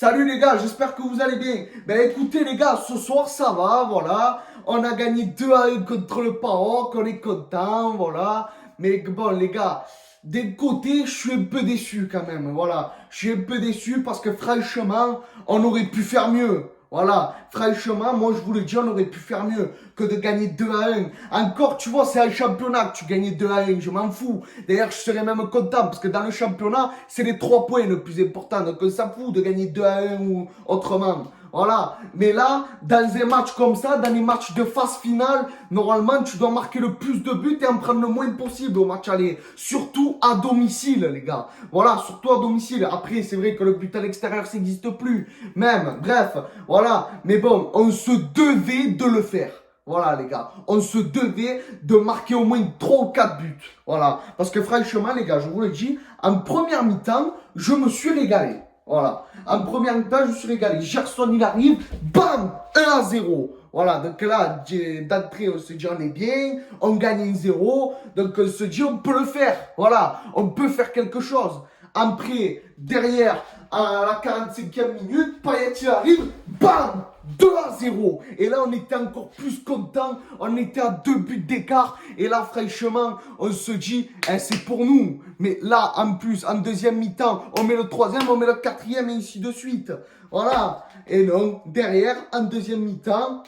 Salut les gars, j'espère que vous allez bien. Ben écoutez les gars, ce soir ça va, voilà. On a gagné 2-1 contre le PAOK, on est content, voilà. Mais bon les gars, d'un côté, je suis un peu déçu quand même, voilà. Je suis un peu déçu parce que franchement, on aurait pu faire mieux. Voilà, franchement, moi je vous le dis, on aurait pu faire mieux que de gagner 2-1. Encore, tu vois, c'est un championnat que tu gagnais 2-1, je m'en fous. D'ailleurs, je serais même content parce que dans le championnat, c'est les 3 points le plus important. Donc on s'en fout de gagner 2-1 ou autrement. Voilà, mais là, dans un match comme ça, dans les matchs de phase finale, normalement, tu dois marquer le plus de buts et en prendre le moins possible au match aller. Surtout à domicile, les gars. Voilà, surtout à domicile. Après, c'est vrai que le but à l'extérieur, ça n'existe plus. Même, bref, voilà. Mais bon, on se devait de le faire. Voilà, les gars. On se devait de marquer au moins 3 ou 4 buts. Voilà. Parce que franchement, les gars, je vous le dis, en première mi-temps, je me suis régalé. Voilà. En première mi-temps, je me suis régalé. Gerson, il arrive. Bam 1-0. Voilà. Donc là, d'entrée, on se dit on est bien. On gagne 1-0. Donc on se dit on peut le faire. Voilà. On peut faire quelque chose. Après, derrière, à la 45e minute, Payet il arrive. Bam 2-0. Et là, on était encore plus content. On était à 2 buts d'écart. Et là, franchement, on se dit, eh, c'est pour nous. Mais là, en plus, en deuxième mi-temps, on met le 3e, on met le 4e et ainsi de suite. Voilà. Et non, derrière, en deuxième mi-temps,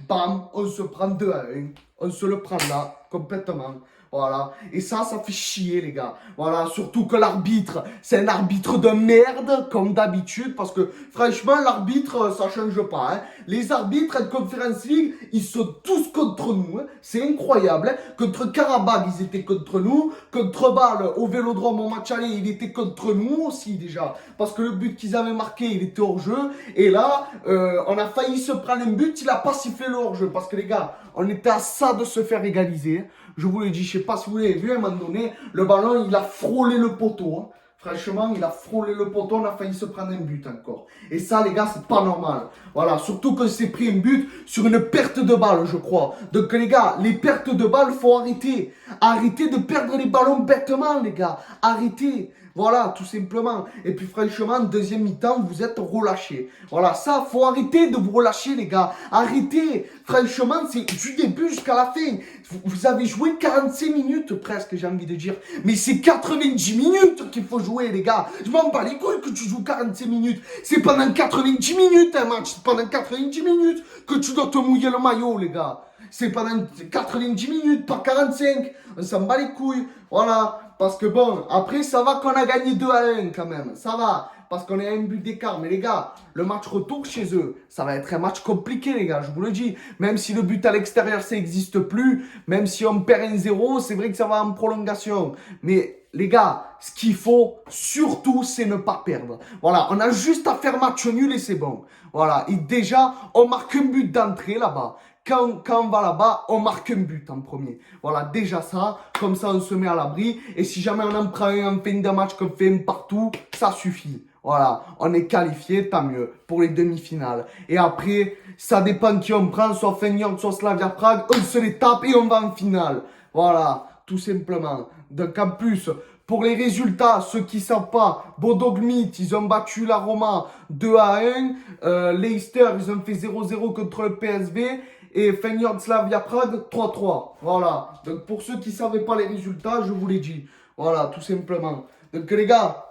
bam, on se prend 2-1. On se le prend là, complètement. Voilà. Et ça fait chier, les gars. Voilà. Surtout que l'arbitre, c'est un arbitre de merde, comme d'habitude. Parce que, franchement, l'arbitre, ça change pas. Hein. Les arbitres de Conference League, ils sont tous contre nous. Hein. C'est incroyable. Hein. Contre Karabakh, ils étaient contre nous. Contre Bâle, au Vélodrome, au match aller, il était contre nous aussi, déjà. Parce que le but qu'ils avaient marqué, il était hors jeu. Et là, on a failli se prendre un but. Il a pas sifflé le hors jeu. Parce que, les gars, on était à ça de se faire égaliser. Je vous l'ai dit, je sais pas si vous l'avez vu, à un moment donné, le ballon, il a frôlé le poteau. Hein. Franchement, il a frôlé le poteau, on a failli se prendre un but encore. Et ça, les gars, c'est pas normal. Voilà, surtout que c'est pris un but sur une perte de balle, je crois. Donc, les gars, les pertes de balles, faut arrêter. Arrêtez de perdre les ballons bêtement, les gars. Arrêtez. Voilà, tout simplement. Et puis franchement, deuxième mi-temps, vous êtes relâchés. Voilà, ça, faut arrêter de vous relâcher, les gars. Arrêtez. Franchement, c'est du début jusqu'à la fin. Vous avez joué 45 minutes presque, j'ai envie de dire. Mais c'est 90 minutes qu'il faut jouer, les gars. Je m'en bats les couilles que tu joues 45 minutes. C'est pendant 90 minutes un match. C'est pendant 90 minutes que tu dois te mouiller le maillot, les gars. C'est pendant 90 minutes, pas 45. On s'en bat les couilles. Voilà. Parce que bon, après, ça va qu'on a gagné 2-1 quand même. Ça va. Parce qu'on est à un but d'écart. Mais les gars, le match retour chez eux, ça va être un match compliqué, les gars. Je vous le dis. Même si le but à l'extérieur, ça n'existe plus. Même si on perd 1-0, c'est vrai que ça va en prolongation. Mais les gars, ce qu'il faut surtout, c'est ne pas perdre. Voilà, on a juste à faire match nul et c'est bon. Voilà, et déjà, on marque un but d'entrée là-bas. Quand on va là-bas, on marque un but en premier. Voilà, déjà ça, comme ça on se met à l'abri. Et si jamais on en prend un en fin de match qu'on fait un partout, ça suffit. Voilà, on est qualifié, tant mieux, pour les demi-finales. Et après, ça dépend qui on prend, soit Feyenoord, soit Slavia Prague, on se les tape et on va en finale. Voilà, tout simplement. Donc en plus, pour les résultats, ceux qui ne savent pas, Bodo Glimt, ils ont battu la Roma 2-1. Leicester, ils ont fait 0-0 contre le PSV. Et Feyenoord Slavia Prague 3-3. Voilà. Donc pour ceux qui ne savaient pas les résultats, je vous l'ai dit. Voilà, tout simplement. Donc les gars,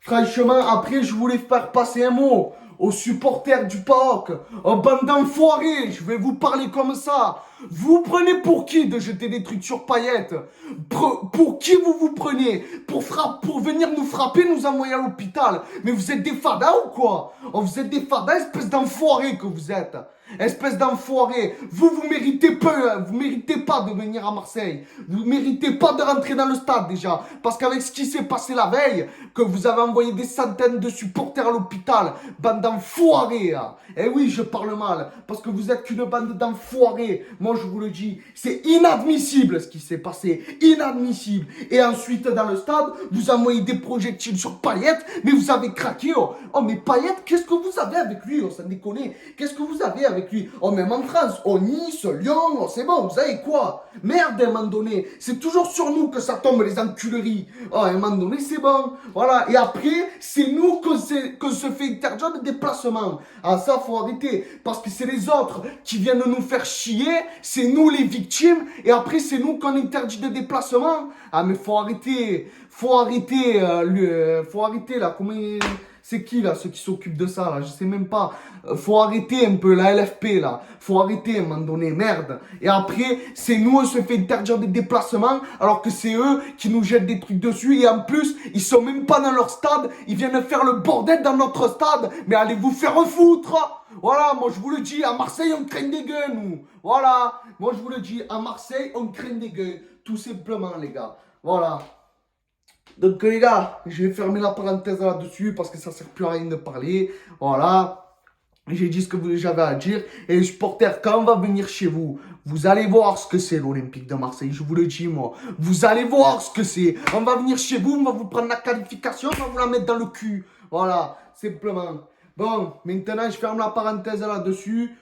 franchement, après, je voulais faire passer un mot aux supporters du PAOK. Oh, bande d'enfoirés, je vais vous parler comme ça. Vous prenez pour qui de jeter des trucs sur Payet? Pour qui vous prenez? Pour venir nous frapper, nous envoyer à l'hôpital? Mais vous êtes des fadas ou quoi? Oh, vous êtes des fadas, espèce d'enfoirés que vous êtes. Espèce d'enfoiré, vous méritez peu, hein. Vous méritez pas de venir à Marseille. Vous méritez pas de rentrer dans le stade déjà. Parce qu'avec ce qui s'est passé la veille, que vous avez envoyé des centaines de supporters à l'hôpital, bande d'enfoirés. Hein. Eh oui, je parle mal, parce que vous êtes qu'une bande d'enfoirés. Moi, je vous le dis, c'est inadmissible ce qui s'est passé. Inadmissible. Et ensuite, dans le stade, vous envoyez des projectiles sur Payet, mais vous avez craqué. Oh, mais Payet, qu'est-ce que vous avez avec lui? Oh, ça déconne. Qu'est-ce que vous avez avec avec lui. Oh, même en France, oh, Nice, Lyon, oh, c'est bon, vous savez quoi? Merde, à un moment donné, c'est toujours sur nous que ça tombe, les enculeries. Oh, à un moment donné, c'est bon. Voilà, et après, c'est nous qu'on se fait interdire de déplacement. Ah, ça, faut arrêter, parce que c'est les autres qui viennent nous faire chier, c'est nous les victimes, et après, c'est nous qu'on interdit de déplacement. Ah, mais faut arrêter là, c'est qui là, ceux qui s'occupent de ça là, je sais même pas. Faut arrêter un peu la LFP là, faut arrêter à un moment donné, merde. Et après, c'est nous, on se fait interdire des déplacements, alors que c'est eux qui nous jettent des trucs dessus, et en plus, ils sont même pas dans leur stade, ils viennent faire le bordel dans notre stade, mais allez vous faire foutre. Voilà, moi je vous le dis, à Marseille on craint des gueux nous. Voilà, moi je vous le dis, à Marseille on craint des gueux, tout simplement les gars. Voilà. Donc les gars, je vais fermer la parenthèse là-dessus parce que ça sert plus à rien de parler. Voilà. J'ai dit ce que j'avais à dire. Et les supporters, quand on va venir chez vous, vous allez voir ce que c'est l'Olympique de Marseille. Je vous le dis, moi. Vous allez voir ce que c'est. On va venir chez vous, on va vous prendre la qualification, on va vous la mettre dans le cul. Voilà, simplement. Bon, maintenant, je ferme la parenthèse là-dessus.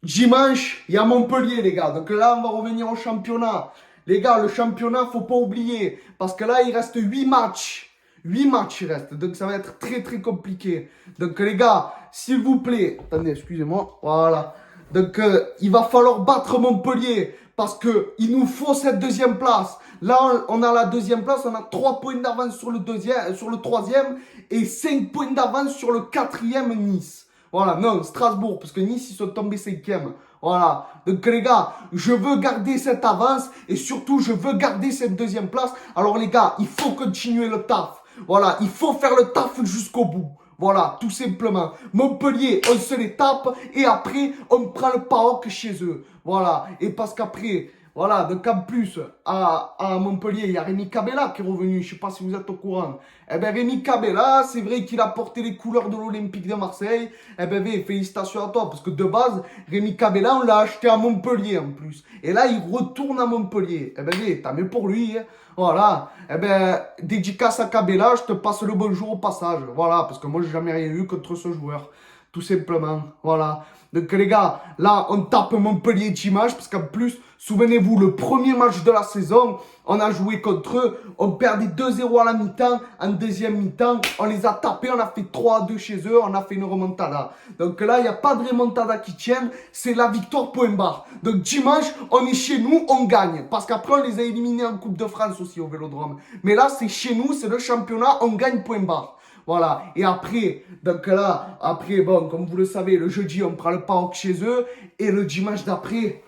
Dimanche, il y a Montpellier, les gars. Donc là, on va revenir au championnat. Les gars, le championnat, faut pas oublier. Parce que là, il reste 8 matchs. 8 matchs, il reste. Donc, ça va être très, très compliqué. Donc, les gars, s'il vous plaît. Attendez, excusez-moi. Voilà. Donc, il va falloir battre Montpellier. Parce que il nous faut cette deuxième place. Là, on a la deuxième place. On a 3 points d'avance sur le troisième. Et 5 points d'avance sur le quatrième Nice. Voilà, non, Strasbourg, parce que Nice, ils sont tombés 5e. Voilà. Donc, les gars, je veux garder cette avance et surtout, je veux garder cette deuxième place. Alors, les gars, il faut continuer le taf. Voilà, il faut faire le taf jusqu'au bout. Voilà, tout simplement. Montpellier, on se les tape et après, on prend le PAOK chez eux. Voilà, et parce qu'après... Voilà, donc en plus, à Montpellier, il y a Rémi Cabella qui est revenu. Je ne sais pas si vous êtes au courant. Eh bien, Rémi Cabella, c'est vrai qu'il a porté les couleurs de l'Olympique de Marseille. Eh bien, félicitations à toi. Parce que de base, Rémi Cabella, on l'a acheté à Montpellier en plus. Et là, il retourne à Montpellier. Eh bien, tant mieux pour lui. Hein. Voilà. Eh bien, dédicace à Cabella, je te passe le bonjour au passage. Voilà, parce que moi, j'ai jamais rien eu contre ce joueur. Tout simplement. Voilà. Donc les gars, là, on tape Montpellier dimanche parce qu'en plus, souvenez-vous, le premier match de la saison, on a joué contre eux, on perdait 2-0 à la mi-temps, en deuxième mi-temps, on les a tapés, on a fait 3-2 chez eux, on a fait une remontada. Donc là, il n'y a pas de remontada qui tienne, c'est la victoire point barre. Donc dimanche, on est chez nous, on gagne. Parce qu'après, on les a éliminés en Coupe de France aussi au Vélodrome. Mais là, c'est chez nous, c'est le championnat, on gagne point barre. Voilà, et après, donc là, après, bon, comme vous le savez, le jeudi, on prend le PAOK chez eux, et le dimanche d'après,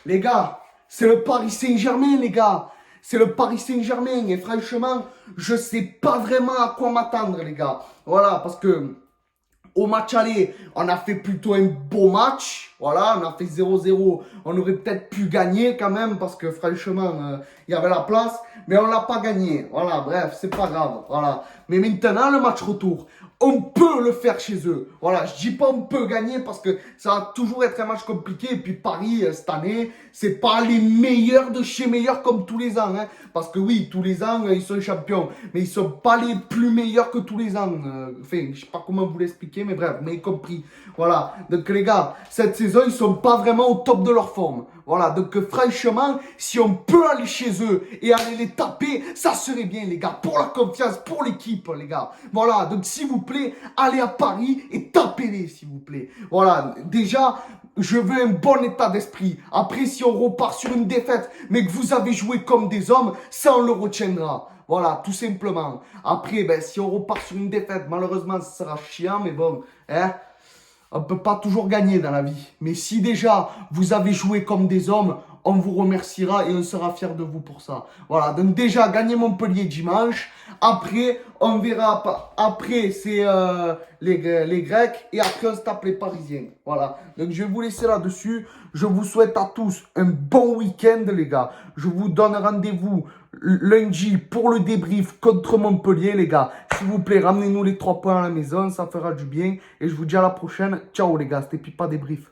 les gars, c'est le Paris Saint-Germain, les gars. C'est le Paris Saint-Germain, et franchement, je sais pas vraiment à quoi m'attendre, les gars. Voilà, parce que... Au match aller, on a fait plutôt un beau match. Voilà, on a fait 0-0. On aurait peut-être pu gagner quand même parce que franchement, il y avait la place. Mais on l'a pas gagné. Voilà, bref, c'est pas grave. Voilà. Mais maintenant, le match retour, on peut le faire chez eux. Voilà, je dis pas on peut gagner parce que ça va toujours être un match compliqué. Et puis Paris, cette année, c'est pas les meilleurs de chez meilleurs comme tous les ans. Hein. Parce que oui, tous les ans, ils sont champions. Mais ils sont pas les plus meilleurs que tous les ans. Enfin, je sais pas comment vous l'expliquer, mais bref, vous m'avez compris. Voilà, donc les gars, cette saison, ils sont pas vraiment au top de leur forme. Voilà, donc franchement, si on peut aller chez eux et aller les taper, ça serait bien, les gars, pour la confiance, pour l'équipe, les gars. Voilà, donc s'il vous plaît, allez à Paris et tapez-les, s'il vous plaît. Voilà, déjà, je veux un bon état d'esprit. Après, si on repart sur une défaite, mais que vous avez joué comme des hommes, ça, on le retiendra. Voilà, tout simplement. Après, ben, si on repart sur une défaite, malheureusement, ça sera chiant, mais bon, hein. On ne peut pas toujours gagner dans la vie. Mais si déjà vous avez joué comme des hommes, on vous remerciera et on sera fiers de vous pour ça. Voilà, donc déjà, gagnez Montpellier dimanche. Après, on verra. Après, c'est les Grecs. Et après, on se tape les Parisiens. Voilà, donc je vais vous laisser là-dessus. Je vous souhaite à tous un bon week-end, les gars. Je vous donne rendez-vous lundi pour le débrief contre Montpellier, les gars. S'il vous plaît, ramenez-nous les 3 points à la maison, ça fera du bien. Et je vous dis à la prochaine. Ciao, les gars, c'était Pipa Débrief.